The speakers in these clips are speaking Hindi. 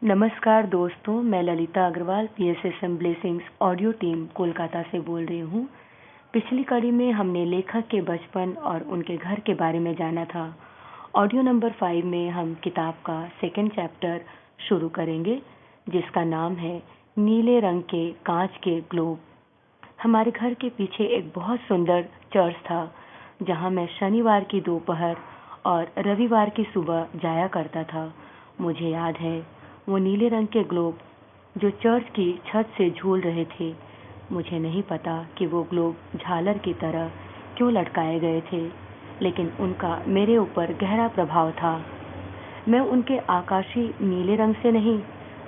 नमस्कार दोस्तों, मैं Lalita Agarwal PSSM blessings audio team Kolkata से बोल रही हूँ। पिछली कड़ी में हमने लेखक के बचपन और उनके घर के बारे में जाना था। ऑडियो नंबर 5 में हम किताब का सेकंड चैप्टर शुरू करेंगे, जिसका नाम है नीले रंग के कांच के ग्लोब। हमारे घर के पीछे एक बहुत सुंदर चर्च था, जहाँ मैं शनिवार की दोपहर और रविवार की सुबह जाया करता था। मुझे याद है वो नीले रंग के ग्लोब जो चर्च की छत से झूल रहे थे। मुझे नहीं पता कि वो ग्लोब झालर की तरह क्यों लटकाए गए थे, लेकिन उनका मेरे ऊपर गहरा प्रभाव था। मैं उनके आकाशी नीले रंग से नहीं,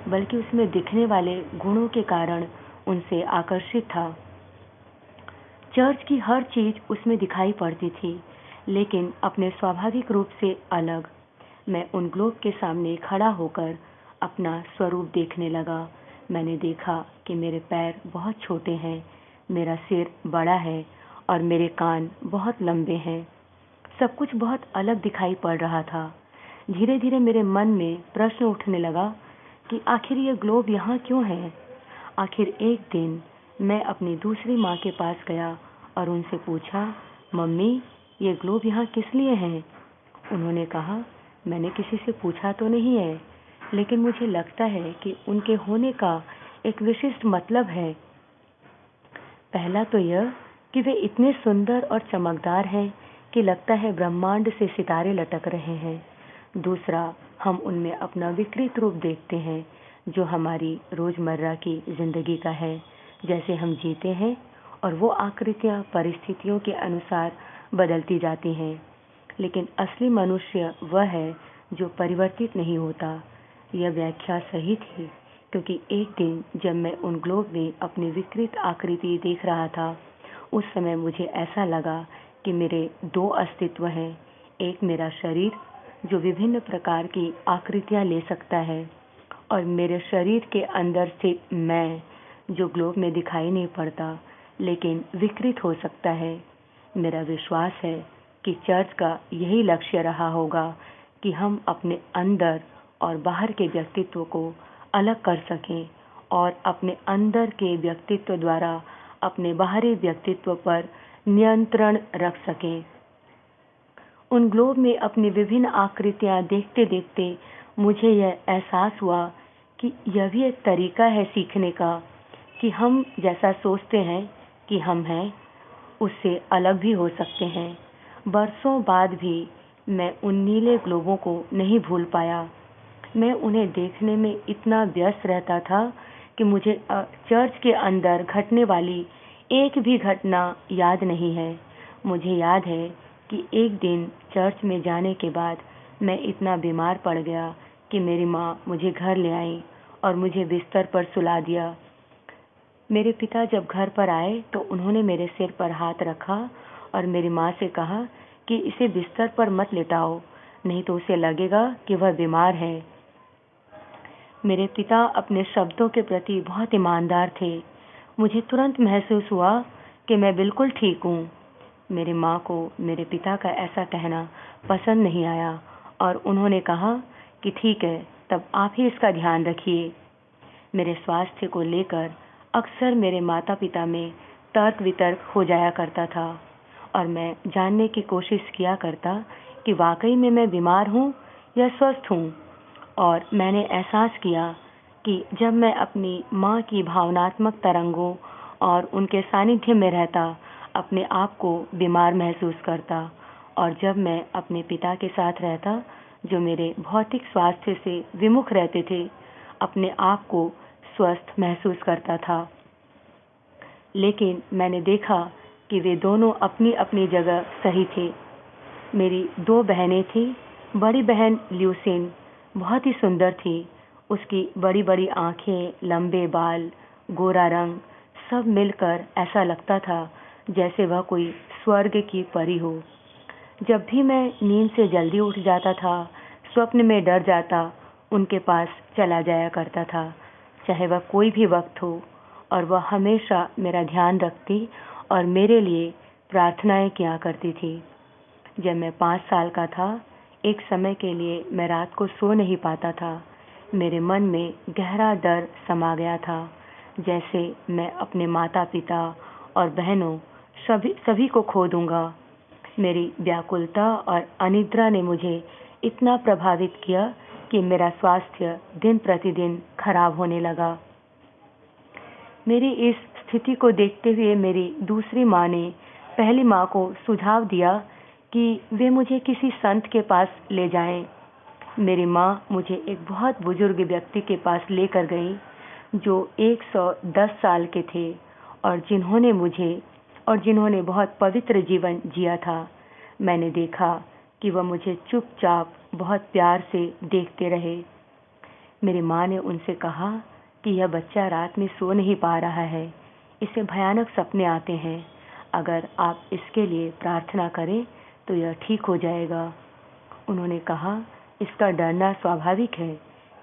बल्कि उसमें दिखने वाले गुणों के कारण उनसे आकर्षित था। चर्च की हर चीज उसमें दिखाई पड़ती थी, लेकिन अपने स्वाभाविक रूप से अलग। मैं उन ग्लोब के सामने खड़ा होकर अपना स्वरूप देखने लगा। मैंने देखा कि मेरे पैर बहुत छोटे हैं, मेरा सिर बड़ा है और मेरे कान बहुत लंबे हैं। सब कुछ बहुत अलग दिखाई पड़ रहा था। धीरे धीरे मेरे मन में प्रश्न उठने लगा कि आखिर ये ग्लोब यहाँ क्यों है। आखिर एक दिन मैं अपनी दूसरी माँ के पास गया और उनसे पूछा, मम्मी, ये ग्लोब यहाँ किस लिए हैं? उन्होंने कहा, मैंने किसी से पूछा तो नहीं है, लेकिन मुझे लगता है कि उनके होने का एक विशिष्ट मतलब है। पहला तो यह कि वे इतने सुंदर और चमकदार हैं कि लगता है ब्रह्मांड से सितारे लटक रहे हैं। दूसरा, हम उनमें अपना विकृत रूप देखते हैं, जो हमारी रोजमर्रा की जिंदगी का है, जैसे हम जीते हैं, और वो आकृतियाँ परिस्थितियों के अनुसार बदलती जाती हैं। लेकिन असली मनुष्य वह है जो परिवर्तित नहीं होता। यह व्याख्या सही थी, क्योंकि एक दिन जब मैं उन ग्लोब में अपनी विकृत आकृति देख रहा था, उस समय मुझे ऐसा लगा कि मेरे दो अस्तित्व हैं। एक मेरा शरीर, जो विभिन्न प्रकार की आकृतियां ले सकता है, और मेरे शरीर के अंदर स्थित मैं, जो ग्लोब में दिखाई नहीं पड़ता, लेकिन विकृत हो सकता है। मेरा विश्वास है कि चर्च का यही लक्ष्य रहा होगा कि हम अपने अंदर और बाहर के व्यक्तित्व को अलग कर सकें और अपने अंदर के व्यक्तित्व द्वारा अपने बाहरी व्यक्तित्व पर नियंत्रण रख सकें। उन ग्लोब में अपनी विभिन्न आकृतियां देखते देखते मुझे यह एहसास हुआ कि यह भी एक तरीका है सीखने का, कि हम जैसा सोचते हैं कि हम हैं, उससे अलग भी हो सकते हैं। बरसों बाद भी मैं उन नीले ग्लोबों को नहीं भूल पाया। मैं उन्हें देखने में इतना व्यस्त रहता था कि मुझे चर्च के अंदर घटने वाली एक भी घटना याद नहीं है। मुझे याद है कि एक दिन चर्च में जाने के बाद मैं इतना बीमार पड़ गया कि मेरी माँ मुझे घर ले आई और मुझे बिस्तर पर सुला दिया। मेरे पिता जब घर पर आए तो उन्होंने मेरे सिर पर हाथ रखा और मेरी माँ से कहा कि इसे बिस्तर पर मत लेटाओ, नहीं तो उसे लगेगा कि वह बीमार है। मेरे पिता अपने शब्दों के प्रति बहुत ईमानदार थे। मुझे तुरंत महसूस हुआ कि मैं बिल्कुल ठीक हूँ। मेरी माँ को मेरे पिता का ऐसा कहना पसंद नहीं आया और उन्होंने कहा कि ठीक है, तब आप ही इसका ध्यान रखिए। मेरे स्वास्थ्य को लेकर अक्सर मेरे माता पिता में तर्क वितर्क हो जाया करता था और मैं जानने की कोशिश किया करता कि वाकई में मैं बीमार हूँ या स्वस्थ हूँ। और मैंने एहसास किया कि जब मैं अपनी माँ की भावनात्मक तरंगों और उनके सानिध्य में रहता, अपने आप को बीमार महसूस करता, और जब मैं अपने पिता के साथ रहता, जो मेरे भौतिक स्वास्थ्य से विमुख रहते थे, अपने आप को स्वस्थ महसूस करता था। लेकिन मैंने देखा कि वे दोनों अपनी अपनी जगह सही थे। मेरी दो बहनें थीं। बड़ी बहन ल्यूसिन बहुत ही सुंदर थी। उसकी बड़ी बड़ी आंखें, लंबे बाल, गोरा रंग, सब मिलकर ऐसा लगता था जैसे वह कोई स्वर्ग की परी हो। जब भी मैं नींद से जल्दी उठ जाता था, स्वप्न में डर जाता, उनके पास चला जाया करता था, चाहे वह कोई भी वक्त हो, और वह हमेशा मेरा ध्यान रखती और मेरे लिए प्रार्थनाएं किया करती थी। जब मैं 5 साल का था, एक समय के लिए मैं रात को सो नहीं पाता था, मेरे मन में गहरा डर समा गया था, जैसे मैं अपने माता पिता और बहनों सभी को खो दूंगा। मेरी व्याकुलता और अनिद्रा ने मुझे इतना प्रभावित किया कि मेरा स्वास्थ्य दिन प्रतिदिन खराब होने लगा। मेरी इस स्थिति को देखते हुए मेरी दूसरी माँ ने पहली माँ को सुझाव दिया कि वे मुझे किसी संत के पास ले जाएं। मेरी माँ मुझे एक बहुत बुजुर्ग व्यक्ति के पास लेकर गई, जो 110 साल के थे और जिन्होंने बहुत पवित्र जीवन जिया था। मैंने देखा कि वह मुझे चुपचाप बहुत प्यार से देखते रहे। मेरी माँ ने उनसे कहा कि यह बच्चा रात में सो नहीं पा रहा है, इसे भयानक सपने आते हैं। अगर आप इसके लिए प्रार्थना करें तो यह ठीक हो जाएगा। उन्होंने कहा, इसका डरना स्वाभाविक है,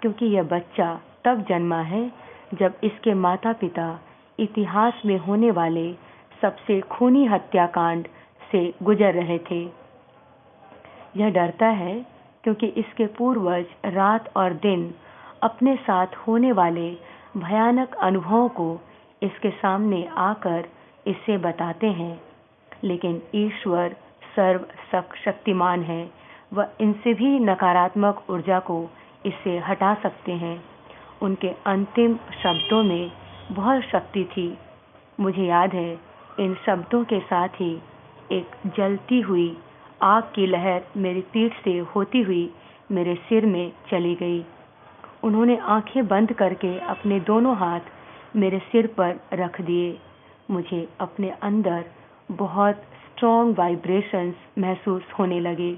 क्योंकि यह बच्चा तब जन्मा है जब इसके माता पिता इतिहास में होने वाले सबसे खूनी हत्याकांड से गुजर रहे थे। यह डरता है क्योंकि इसके पूर्वज रात और दिन अपने साथ होने वाले भयानक अनुभवों को इसके सामने आकर इससे बताते हैं। लेकिन ईश्वर सर्वशक्तिमान है, वह इनसे भी नकारात्मक ऊर्जा को इससे हटा सकते हैं। उनके अंतिम शब्दों में बहुत शक्ति थी। मुझे याद है, इन शब्दों के साथ ही एक जलती हुई आग की लहर मेरी पीठ से होती हुई मेरे सिर में चली गई। उन्होंने आंखें बंद करके अपने दोनों हाथ मेरे सिर पर रख दिए। मुझे अपने अंदर बहुत स्ट्रॉन्ग वाइब्रेशंस महसूस होने लगे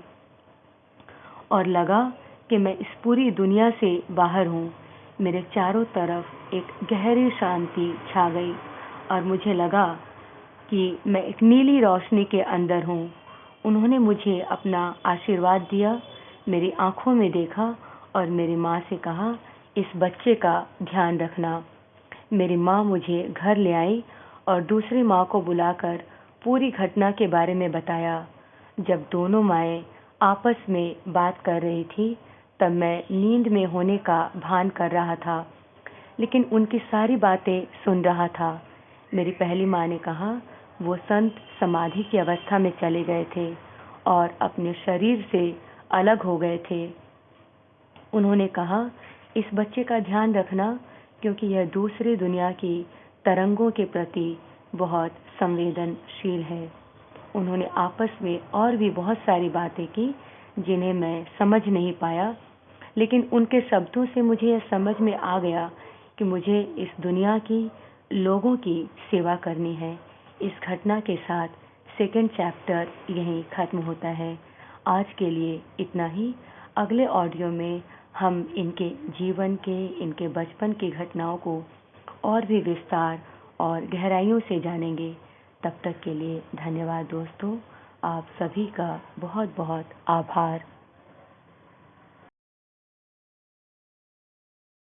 और लगा कि मैं इस पूरी दुनिया से बाहर हूँ। मेरे चारों तरफ एक गहरी शांति छा गई और मुझे लगा कि मैं एक नीली रोशनी के अंदर हूँ। उन्होंने मुझे अपना आशीर्वाद दिया, मेरी आंखों में देखा और मेरी माँ से कहा, इस बच्चे का ध्यान रखना। मेरी माँ मुझे घर ले आई और दूसरी माँ को बुलाकर पूरी घटना के बारे में बताया। जब दोनों माएँ आपस में बात कर रही थी, तब मैं नींद में होने का भान कर रहा था, लेकिन उनकी सारी बातें सुन रहा था। मेरी पहली माँ ने कहा, वो संत समाधि की अवस्था में चले गए थे और अपने शरीर से अलग हो गए थे। उन्होंने कहा, इस बच्चे का ध्यान रखना, क्योंकि यह दूसरी दुनिया की तरंगों के प्रति बहुत संवेदनशील है। उन्होंने आपस में और भी बहुत सारी बातें की जिन्हें मैं समझ नहीं पाया, लेकिन उनके शब्दों से मुझे यह समझ में आ गया कि मुझे इस दुनिया की लोगों की सेवा करनी है। इस घटना के साथ सेकंड चैप्टर यहीं खत्म होता है। आज के लिए इतना ही। अगले ऑडियो में हम इनके जीवन के, इनके बचपन की घटनाओं को और भी विस्तार और गहराइयों से जानेंगे। तब तक के लिए धन्यवाद दोस्तों। आप सभी का बहुत बहुत आभार।